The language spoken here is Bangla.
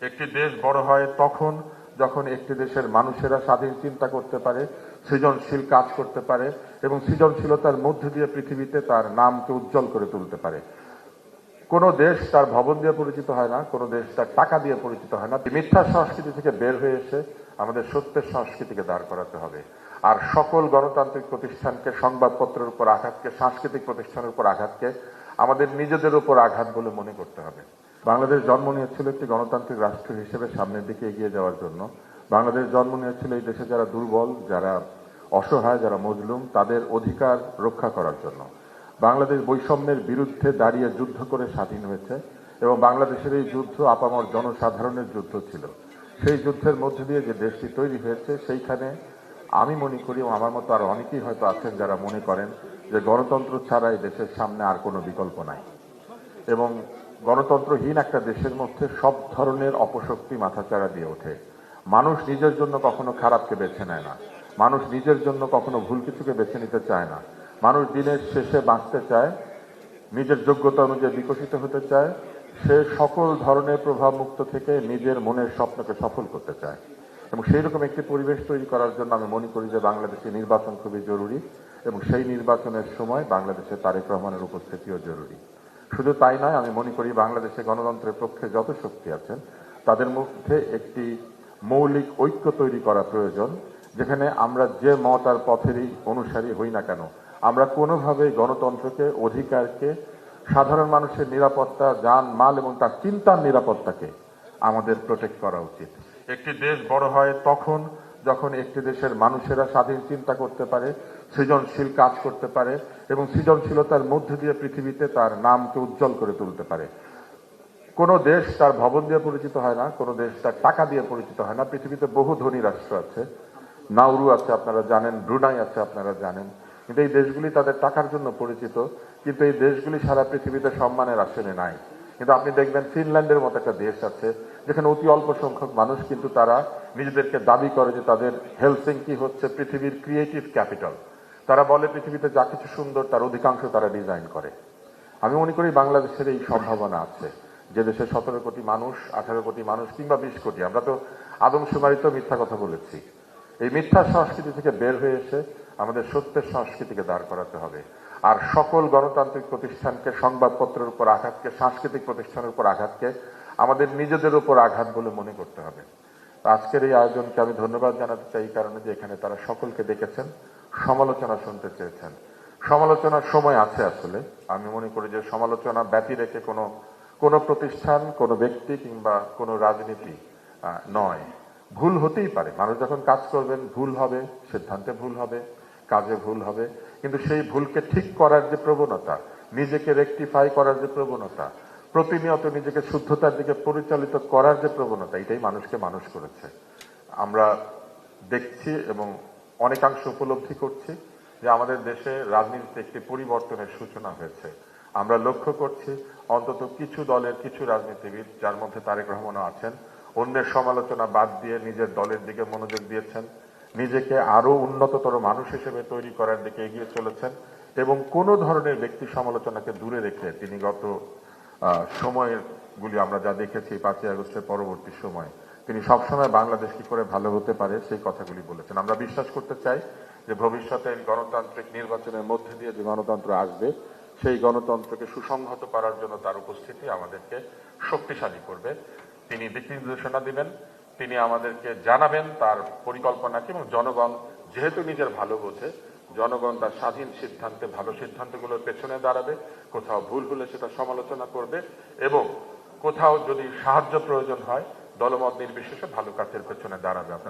একটি দেশ বড় হয় তখন যখন একটি দেশের মানুষেরা স্বাধীন চিন্তা করতে পারে, সৃজনশীল কাজ করতে পারে এবং সৃজনশীলতার মধ্য দিয়ে পৃথিবীতে তার নামকে উজ্জ্বল করে তুলতে পারে। কোনো দেশ তার ভবন দিয়ে পরিচিত হয় না, কোনো দেশ তার টাকা দিয়ে পরিচিত হয় না। মিথ্যা সংস্কৃতি থেকে বের হয়ে এসে আমাদের সত্যের সংস্কৃতিকে দাঁড় করাতে হবে। আর সকল গণতান্ত্রিক প্রতিষ্ঠানকে, সংবাদপত্রের উপর আঘাতকে, সাংস্কৃতিক প্রতিষ্ঠানের উপর আঘাতকে আমাদের নিজেদের উপর আঘাত বলে মনে করতে হবে। বাংলাদেশ জন্ম নিয়েছিল একটি গণতান্ত্রিক রাষ্ট্র হিসেবে সামনের দিকে এগিয়ে যাওয়ার জন্য। বাংলাদেশ জন্ম নিয়েছিল এই দেশে যারা দুর্বল, যারা অসহায়, যারা মজলুম, তাদের অধিকার রক্ষা করার জন্য। বাংলাদেশ বৈষম্যের বিরুদ্ধে দাঁড়িয়ে যুদ্ধ করে স্বাধীন হয়েছে এবং বাংলাদেশের এই যুদ্ধ আপামর জনসাধারণের যুদ্ধ ছিল। সেই যুদ্ধের মধ্যে দিয়ে যে দেশটি তৈরি হয়েছে, সেইখানে আমি মনে করি, এবং আমার মতো আরো অনেকেই হয়তো আছেন যারা মনে করেন যে গণতন্ত্র ছাড়া এই দেশের সামনে আর কোনো বিকল্প নাই এবং গণতন্ত্রহীন একটা দেশের মধ্যে সব ধরনের অপশক্তি মাথাচাড়া দিয়ে ওঠে। মানুষ নিজের জন্য কখনো খারাপকে বেছে নেয় না, মানুষ নিজের জন্য কখনো ভুল কিছুকে বেছে নিতে চায় না। মানুষ দিনের শেষে বাঁচতে চায়, নিজের যোগ্যতা অনুযায়ী বিকশিত হতে চায়, সে সকল ধরনের প্রভাব মুক্ত থেকে নিজের মনের স্বপ্নকে সফল করতে চায় এবং সেই রকম একটি পরিবেশ তৈরি করার জন্য আমি মনে করি যে বাংলাদেশে নির্বাচন খুবই জরুরি এবং সেই নির্বাচনের সময় বাংলাদেশে তারেক রহমানের উপস্থিতিও জরুরি। শুধু তাই নয়, আমি মনে করি বাংলাদেশে গণতন্ত্রের পক্ষে যত শক্তি আছেন তাদের মধ্যে একটি মৌলিক ঐক্য তৈরি করা প্রয়োজন, যেখানে আমরা যে মত আর পথেরই অনুসারী হই না কেন, আমরা কোনোভাবেই গণতন্ত্রকে, অধিকারকে, সাধারণ মানুষের নিরাপত্তা, যান মাল এবং তার চিন্তার নিরাপত্তাকে আমাদের প্রোটেক্ট করা উচিত। একটি দেশ বড় হয় তখন যখন একটি দেশের মানুষেরা স্বাধীন চিন্তা করতে পারে, সৃজনশীল কাজ করতে পারে এবং সৃজনশীলতার মধ্য দিয়ে পৃথিবীতে তার নামকে উজ্জ্বল করে তুলতে পারে। কোনো দেশ তার ভবন দিয়ে পরিচিত হয় না, কোনো দেশ তার টাকা দিয়ে পরিচিত হয় না। পৃথিবীতে বহু ধনী রাষ্ট্র আছে, নাউরু আছে আপনারা জানেন, ব্রুনাই আছে আপনারা জানেন, কিন্তু এই দেশগুলি তাদের টাকার জন্য পরিচিত, কিন্তু এই দেশগুলি সারা পৃথিবীতে সম্মানের আসনে নাই। কিন্তু আপনি দেখবেন ফিনল্যান্ডের মতো একটা দেশ আছে যেখানে অতি অল্প সংখ্যক মানুষ, কিন্তু তারা নিজেদেরকে দাবি করে যে তাদের হেলসিঙ্কি হচ্ছে পৃথিবীর ক্রিয়েটিভ ক্যাপিটাল। তারা বলে পৃথিবীতে যা কিছু সুন্দর তার অধিকাংশ তারা ডিজাইন করে। আমি মনে করি বাংলাদেশের এই সম্ভাবনা আছে, যে দেশে 17 কোটি মানুষ, 18 কোটি মানুষ কিংবা 20 কোটি, আমরা তো আদমশুমারিতেও মিথ্যা কথা বলেছি। এই মিথ্যা সংস্কৃতি থেকে বের হয়ে এসে আমাদের সত্যের সংস্কৃতিকে দাঁড় করাতে হবে। আর সকল গণতান্ত্রিক প্রতিষ্ঠানকে, সংবাদপত্রের উপর আঘাতকে, সাংস্কৃতিক প্রতিষ্ঠানের উপর আঘাতকে আমাদের নিজেদের উপর আঘাত বলে মনে করতে হবে। আজকের এই আয়োজনকে আমি ধন্যবাদ জানাতে চাই এই কারণে যে এখানে তারা সকলকে ডেকেছেন, সমালোচনা শুনতে চেয়েছেন। সমালোচনার সময় আছে আসলে। আমি মনে করি যে সমালোচনা ব্যতি রেখে কোনো প্রতিষ্ঠান, কোনো ব্যক্তি কিংবা কোনো রাজনীতি নয়। ভুল হতেই পারে, মানুষ যখন কাজ করবেন ভুল হবে, সিদ্ধান্তে ভুল হবে, কাজে ভুল হবে, কিন্তু সেই ভুলকে ঠিক করার যে প্রবণতা, নিজেকে রেকটিফাই করার যে প্রবণতা, প্রতিনিয়ত নিজেকে শুদ্ধতার দিকে পরিচালিত করার যে প্রবণতা, এটাই মানুষকে মানুষ করেছে। আমরা দেখছি এবং অনেকাংশ উপলব্ধি করছি যে আমাদের দেশে রাজনীতিতে একটি পরিবর্তনের সূচনা হয়েছে। আমরা লক্ষ্য করছি অন্তত কিছু দলের কিছু রাজনীতিবিদ, যার মধ্যে তারেক রহমানও আছেন, অন্যের সমালোচনা বাদ দিয়ে নিজের দলের দিকে মনোযোগ দিয়েছেন, নিজেকে আরো উন্নততর মানুষ হিসেবে তৈরি করার দিকে এগিয়ে চলেছেন এবং কোনো ধরনের ব্যক্তি সমালোচনাকে দূরে রেখে তিনি গত সময়গুলি আমরা যা দেখেছি 5ই আগস্টের পরবর্তী সময়, তিনি সবসময় বাংলাদেশ কি করে ভালো হতে পারে সেই কথাগুলি বলেছেন। আমরা বিশ্বাস করতে চাই যে ভবিষ্যতে গণতান্ত্রিক নির্বাচনের মধ্যে দিয়ে যে গণতন্ত্র আসবে, সেই গণতন্ত্রকে সুসংহত করার জন্য তার উপস্থিতি আমাদেরকে শক্তিশালী করবে। তিনি দিক নির্দেশনা দিবেন, তিনি আমাদেরকে জানাবেন তার পরিকল্পনা কি, এবং জনগণ যেহেতু নিজের ভালো বোঝে, জনগণ তার স্বাধীন সিদ্ধান্তে, ভালো সিদ্ধান্তগুলোর পেছনে দাঁড়াবে। কোথাও ভুল হলে সেটা সমালোচনা করবে এবং কোথাও যদি সাহায্য প্রয়োজন হয় দলমত নির্বিশেষে ভালো কাজের পেছনে দাঁড়াবে। আপনাদের